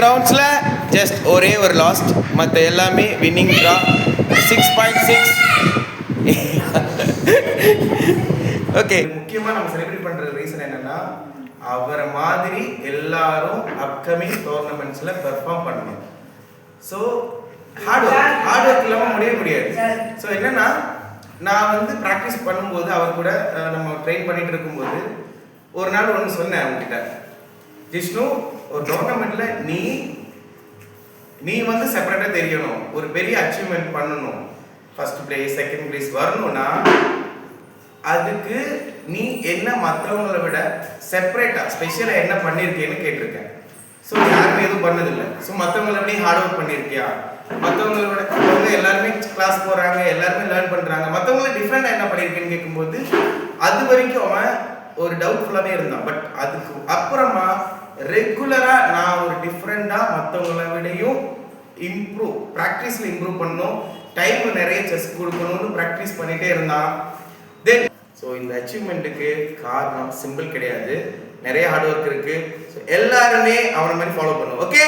ரவுண்ட்ஸில் just ஒரே ஒரு last, மற்ற எல்லாமே வின்னிங் ட்ரா. 6.6. ஓகே, முக்கியமாக நம்ம செலிப்ரேட் பண்ணுற ரீசன் என்னென்னா, அவரை மாதிரி எல்லாரும் அப்கமிங் டோர்னமெண்ட்ஸில் பெர்ஃபார்ம் பண்ணணும். ஸோ ஹார்ட் ஒர்க் இல்லாமல் முடியாது. ஸோ என்னென்னா, நான் வந்து ப்ராக்டிஸ் பண்ணும்போது அவர் கூட நம்ம ட்ரெயின் பண்ணிட்டு இருக்கும்போது ஒரு நாள் ஒன்று சொன்னேன் அவங்ககிட்ட, ஜிஷ்ணு, ஒரு டோர்னமெண்ட்டில் நீ வந்து செப்பரேட்டாக தெரியணும், ஒரு பெரிய அச்சீவ்மெண்ட் பண்ணணும், ஃபர்ஸ்ட் பிளேஸ் செகண்ட் பிளேஸ் வரணும்னா அதுக்கு நீ என்ன மற்றவங்களை விட செப்பரேட்டாக ஸ்பெஷலாக என்ன பண்ணியிருக்கேன்னு கேட்டிருக்கேன். ஸோ யாருமே எதுவும் பண்ணதில்லை. ஸோ மற்றவங்களை எப்படி ஹார்ட் ஒர்க் பண்ணியிருக்கியா, மற்றவங்களோட அவங்க எல்லாருமே கிளாஸ் போகிறாங்க, எல்லாருமே லேர்ன் பண்ணுறாங்க, மற்றவங்கள டிஃப்ரெண்டாக என்ன பண்ணியிருக்கேன்னு கேட்கும்போது அது வரைக்கும் அவன் ஒரு டவுட்ஃபுல்லாகவே இருந்தான். பட் அதுக்கு அப்புறமா ரெகுலராக நான் ஒரு டிஃப்ரெண்டாக மற்றவங்கள விடையும் ப்ராக்டிஸில் இம்ப்ரூவ் பண்ணணும், டைம் நிறைய செஸ் கொடுக்கணும்னு ப்ராக்டிஸ் பண்ணிகிட்டே இருந்தான். தென் ஸோ இந்த அச்சீவ்மெண்ட்டுக்கு காரணம் சிம்பிள் கிடையாது, நிறைய ஹார்ட் ஒர்க் இருக்குது. ஸோ எல்லாருமே அவனை மாதிரி ஃபாலோ பண்ணுவோம். ஓகே.